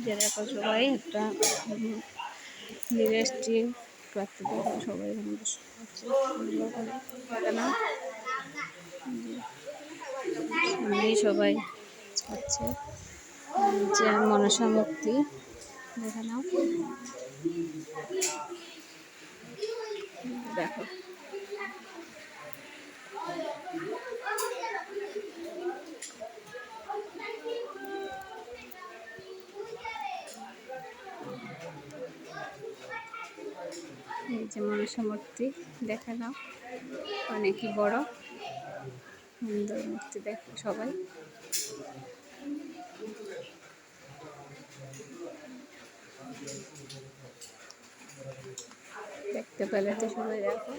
যে দেখো সবাই একটা নিরেষ্টি করতে দেখো সবাই হচ্ছে সামনেই সবাই হচ্ছে যে মনসা মূর্তি দেখে নাও দেখো এই যে মনসা মূর্তি দেখে নাও অনেকই বড় সুন্দর মূর্তি দেখো সবাই দেখতে পেলে তো সবাই দেখো।